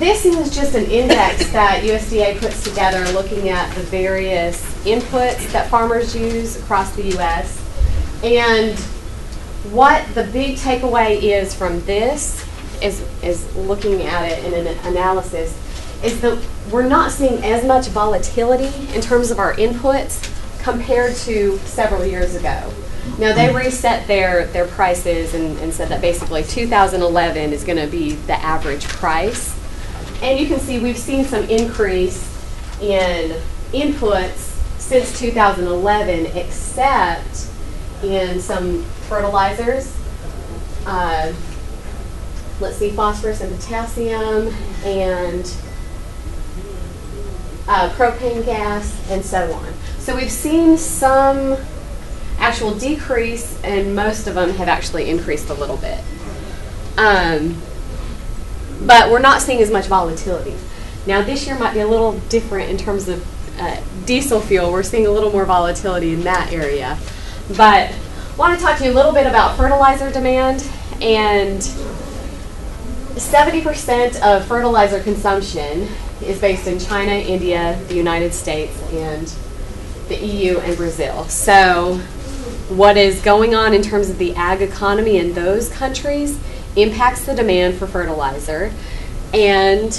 this is just an index that USDA puts together looking at the various inputs that farmers use across the U.S. And what the big takeaway is from this is looking at it in an analysis is that we're not seeing as much volatility in terms of our inputs compared to several years ago. Now, they reset their prices and said that basically 2011 is going to be the average price. And you can see we've seen some increase in inputs since 2011, except in some fertilizers. Let's see, phosphorus and potassium and propane gas and so on. So we've seen some actual decrease, and most of them have actually increased a little bit. But we're not seeing as much volatility. Now, this year might be a little different in terms of diesel fuel. We're seeing a little more volatility in that area. But I want to talk to you a little bit about fertilizer demand. And 70% of fertilizer consumption is based in China, India, the United States, and the EU and Brazil. So what is going on in terms of the ag economy in those countries impacts the demand for fertilizer. And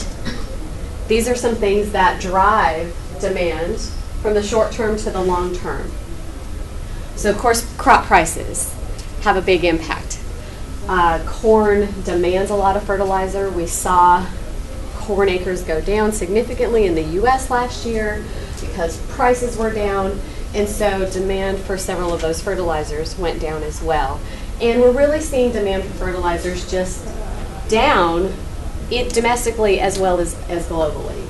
these are some things that drive demand from the short term to the long term. So, of course, crop prices have a big impact. Corn demands a lot of fertilizer. We saw corn acres go down significantly in the U.S. last year because prices were down, and so demand for several of those fertilizers went down as well. And we're really seeing demand for fertilizers just down domestically as well as globally.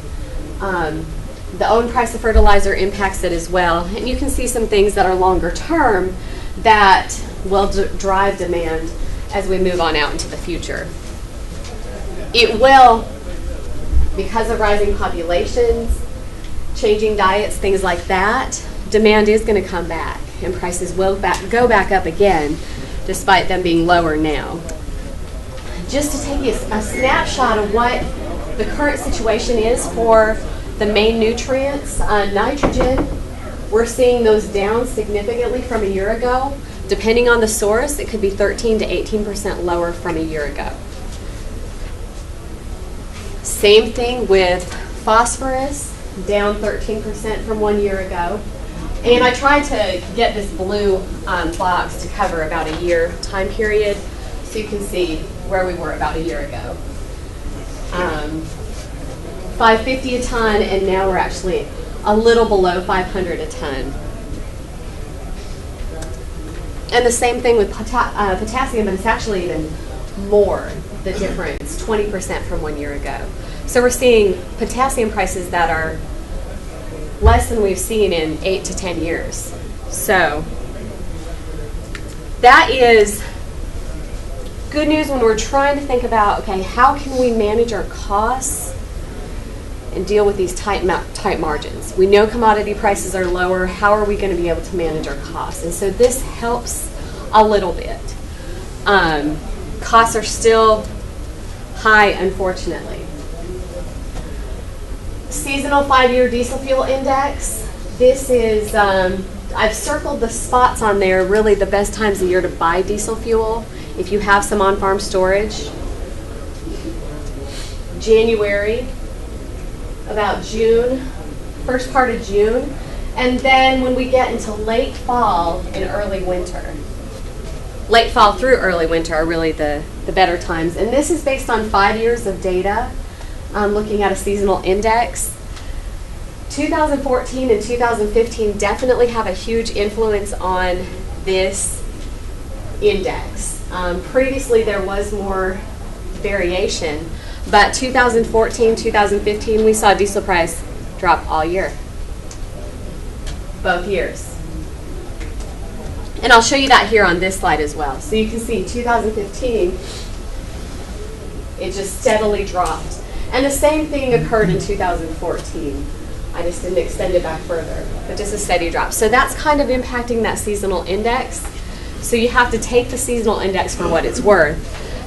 The own price of fertilizer impacts it as well, and you can see some things that are longer term that will drive demand as we move on out into the future. It will, because of rising populations, changing diets, things like that, demand is going to come back, and prices will go back up again, despite them being lower now. Just to take you a snapshot of what the current situation is for the main nutrients, nitrogen, we're seeing those down significantly from a year ago. Depending on the source, it could be 13 to 18% lower from a year ago. Same thing with phosphorus, down 13% from 1 year ago. And I tried to get this blue box to cover about a year time period so you can see where we were about a year ago. 550 a ton, and now we're actually a little below 500 a ton. And the same thing with potassium, but it's actually even more, the difference, 20% from 1 year ago. So we're seeing potassium prices that are less than we've seen in 8 to 10 years. So that is good news when we're trying to think about, okay, how can we manage our costs and deal with these tight margins? We know commodity prices are lower. How are we going to be able to manage our costs? And so this helps a little bit. Costs are still high, unfortunately. Seasonal 5-year diesel fuel index. This is, I've circled the spots on there, really the best times of year to buy diesel fuel if you have some on-farm storage. January, about June, first part of June, and then when we get into late fall and early winter. Late fall through early winter are really the better times. And this is based on 5 years of data, looking at a seasonal index. 2014 and 2015 definitely have a huge influence on this index. Previously there was more variation, but 2014, 2015, we saw diesel price drop all year, both years. And I'll show you that here on this slide as well. So you can see 2015, it just steadily dropped. And the same thing occurred in 2014. I just didn't extend it back further, but just a steady drop. So that's kind of impacting that seasonal index. So you have to take the seasonal index for what it's worth.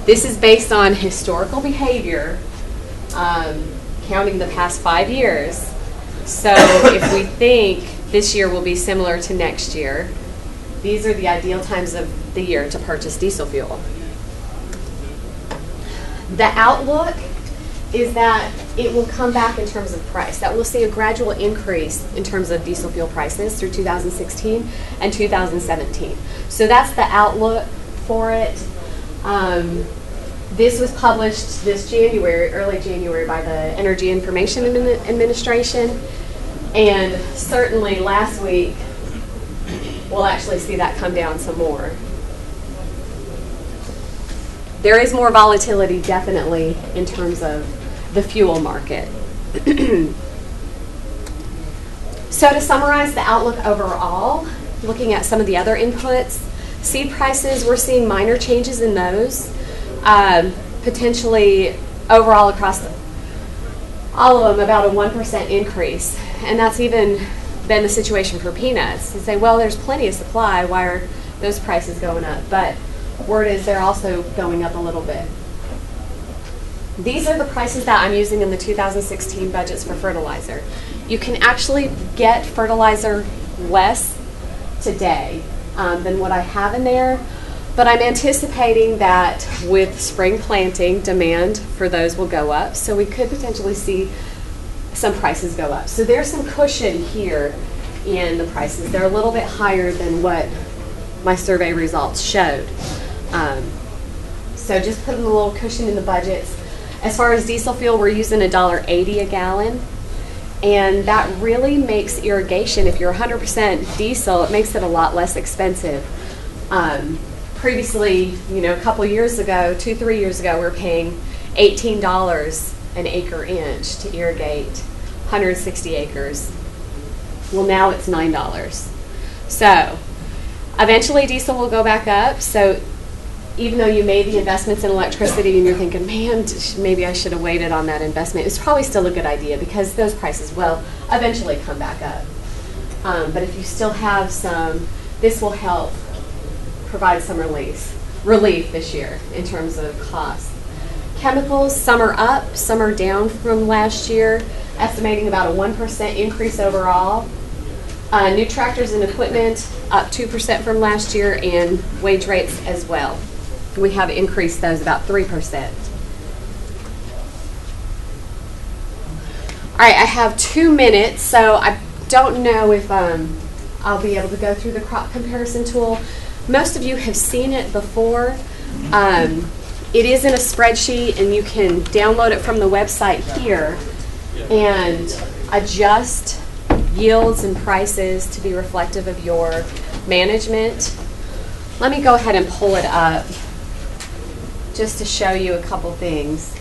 This is based on historical behavior counting the past 5 years. So if we think this year will be similar to next year, these are the ideal times of the year to purchase diesel fuel. The outlook is that it will come back in terms of price, that we'll see a gradual increase in terms of diesel fuel prices through 2016 and 2017. So that's the outlook for it. This was published this January, early January, by the Energy Information Administration, and certainly last week we'll actually see that come down some more. There is more volatility, definitely, in terms of the fuel market. So to summarize the outlook overall, looking at some of the other inputs, seed prices, we're seeing minor changes in those, potentially overall across all of them about a 1% increase. And that's even been the situation for peanuts. You say, well, there's plenty of supply, why are those prices going up? But word is they're also going up a little bit. These are the prices that I'm using in the 2016 budgets for fertilizer. You can actually get fertilizer less today than what I have in there, but I'm anticipating that with spring planting, demand for those will go up, so we could potentially see some prices go up. So there's some cushion here in the prices. They're a little bit higher than what my survey results showed. So just putting a little cushion in the budgets. As far as diesel fuel, we're using $1.80 a gallon, and that really makes irrigation, if you're 100% diesel, it makes it a lot less expensive. Previously, a couple years ago, 2-3 years ago, we were paying $18 an acre inch to irrigate 160 acres. Well, now it's $9. So eventually diesel will go back up. So even though you made the investments in electricity and you're thinking, man, maybe I should have waited on that investment, it's probably still a good idea because those prices will eventually come back up. But if you still have some, this will help provide some relief this year in terms of cost. Chemicals, some are up, some are down from last year, estimating about a 1% increase overall. New tractors and equipment up 2% from last year, and wage rates as well. We have increased those about 3%. All right, I have 2 minutes, so I don't know if I'll be able to go through the crop comparison tool. Most of you have seen it before. It is in a spreadsheet, and you can download it from the website here and adjust yields and prices to be reflective of your management. Let me go ahead and pull it up just to show you a couple things.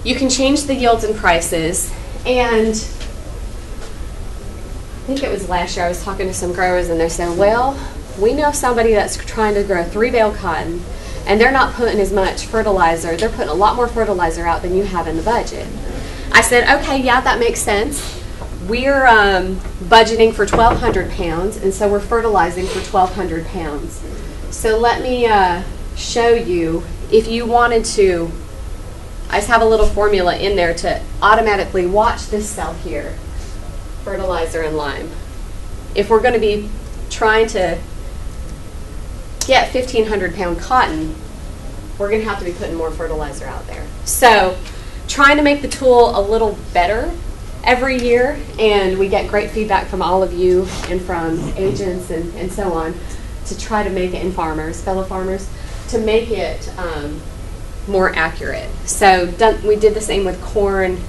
You can change the yields and prices, and I think it was last year I was talking to some growers and they're saying, well, we know somebody that's trying to grow 3 bale cotton and they're not putting as much fertilizer. They're putting a lot more fertilizer out than you have in the budget. I said, okay, yeah, that makes sense. We're budgeting for 1,200 pounds, and so we're fertilizing for 1,200 pounds. So let me show you, if you wanted to, I just have a little formula in there to automatically watch this cell here, fertilizer and lime. If we're going to be trying to get 1,500 pound cotton, we're going to have to be putting more fertilizer out there. So trying to make the tool a little better every year, and we get great feedback from all of you and from agents and so on to try to make it, and farmers, fellow farmers, to make it more accurate. So we did the same with corn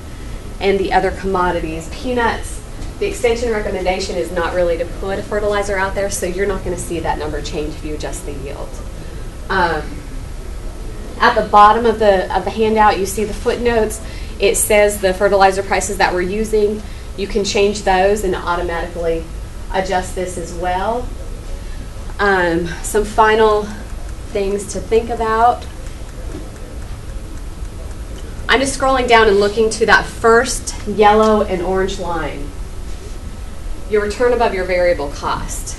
and the other commodities. Peanuts, the extension recommendation is not really to put a fertilizer out there, so you're not going to see that number change if you adjust the yield. At the bottom of the handout, you see the footnotes. It says the fertilizer prices that we're using. You can change those and automatically adjust this as well. Some final things to think about. I'm just scrolling down and looking to that first yellow and orange line. Your return above your variable cost.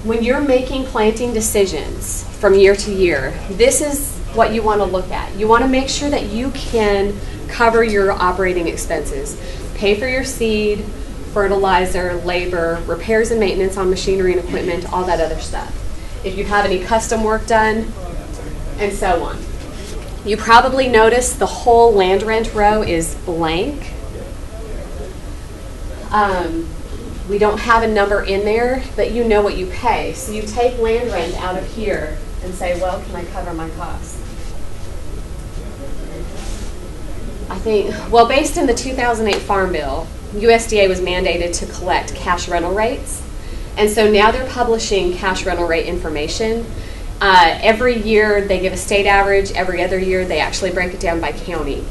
When you're making planting decisions from year to year, this is what you want to look at. You want to make sure that you can cover your operating expenses, pay for your seed, fertilizer, labor, repairs and maintenance on machinery and equipment, all that other stuff. If you have any custom work done, and so on. You probably noticed the whole land rent row is blank. We don't have a number in there, but you know what you pay. So you take land rent out of here and say, well, can I cover my costs? I think, well, based in the 2008 Farm Bill, USDA was mandated to collect cash rental rates. And so now they're publishing cash rental rate information. Every year they give a state average. Every other year they actually break it down by county.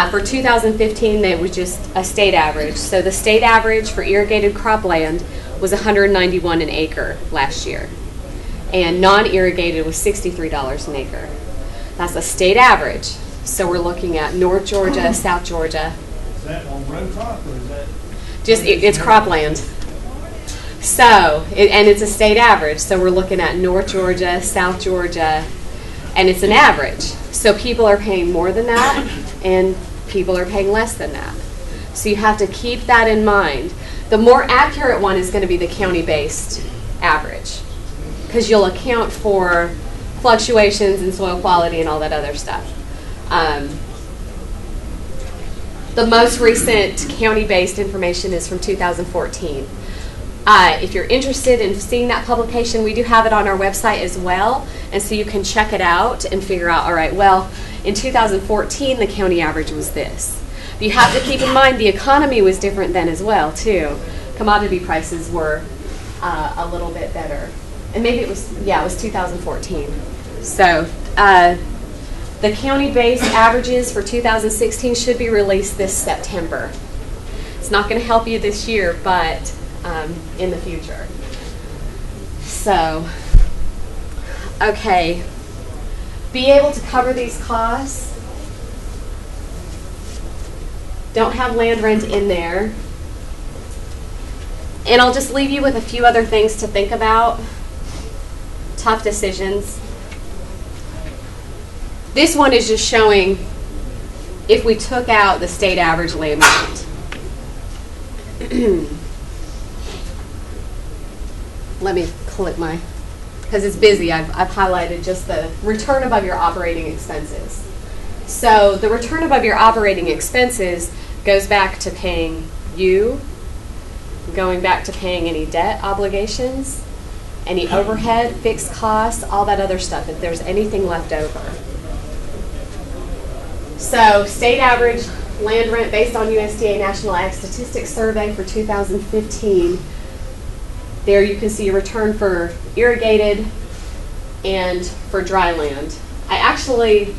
For 2015, they was just a state average. So the state average for irrigated cropland was $191 an acre last year. And non-irrigated was $63 an acre. That's a state average. So we're looking at North Georgia, South Georgia. Is that on row crop or is that? Just, it's cropland. So, and it's a state average. So we're looking at North Georgia, South Georgia, and it's an average. So people are paying more than that, and people are paying less than that. So you have to keep that in mind. The more accurate one is going to be the county-based average, because you'll account for fluctuations in soil quality and all that other stuff. The most recent county-based information is from 2014. If you're interested in seeing that publication, we do have it on our website as well, and so you can check it out and figure out, all right, well, in 2014, the county average was this. But you have to keep in mind the economy was different then as well, too. Commodity prices were a little bit better. And maybe it was, yeah, it was 2014. So the county-based averages for 2016 should be released this September. It's not going to help you this year, but in the future. So, okay, be able to cover these costs. Don't have land rent in there. And I'll just leave you with a few other things to think about. Tough decisions. This one is just showing if we took out the state average land rent. Let me click my, because it's busy, I've highlighted just the return above your operating expenses. So the return above your operating expenses goes back to paying you, going back to paying any debt obligations, any overhead, fixed costs, all that other stuff, if there's anything left over. So state average land rent based on USDA National Ag Statistics Survey for 2015. There you can see a return for irrigated and for dry land. I actually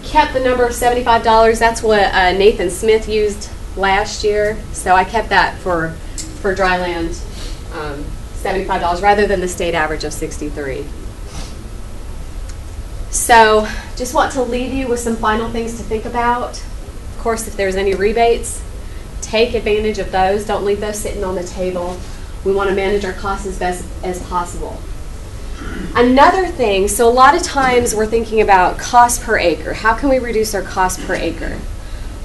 kept the number of $75. That's what Nathan Smith used last year. So I kept that for dry land, $75 rather than the state average of $63. So just want to leave you with some final things to think about. Of course, if there's any rebates, take advantage of those. Don't leave those sitting on the table. We want to manage our costs as best as possible. Another thing, so a lot of times we're thinking about cost per acre. How can we reduce our cost per acre?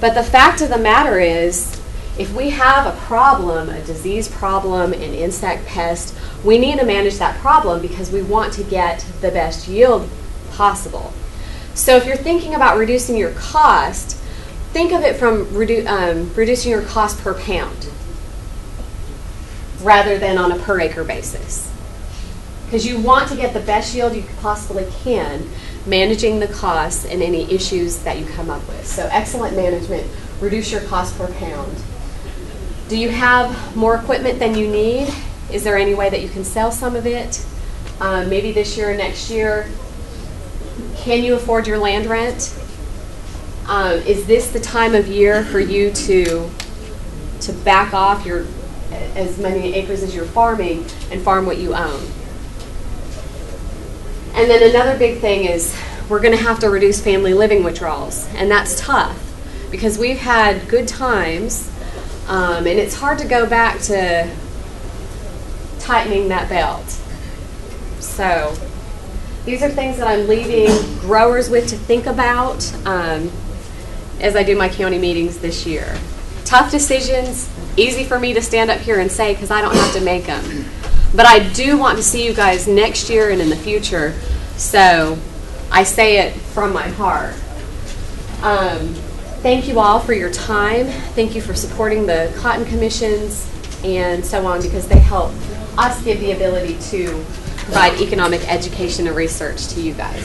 But the fact of the matter is, if we have a problem, a disease problem, an insect pest, we need to manage that problem because we want to get the best yield possible. So if you're thinking about reducing your cost, think of it from reducing your cost per pound rather than on a per acre basis. Because you want to get the best yield you possibly can, managing the costs and any issues that you come up with. So excellent management, reduce your cost per pound. Do you have more equipment than you need? Is there any way that you can sell some of it? Maybe this year or next year. Can you afford your land rent? Is this the time of year for you to back off your as many acres as you're farming and farm what you own? And then another big thing is we're going to have to reduce family living withdrawals, and that's tough because we've had good times, and it's hard to go back to tightening that belt. So These are things that I'm leaving growers with to think about as I do my county meetings this year. Tough decisions, easy for me to stand up here and say because I don't have to make them. But I do want to see you guys next year and in the future, so I say it from my heart. Thank you all for your time. Thank you for supporting the cotton commissions and so on, because they help us give the ability to provide economic education and research to you guys.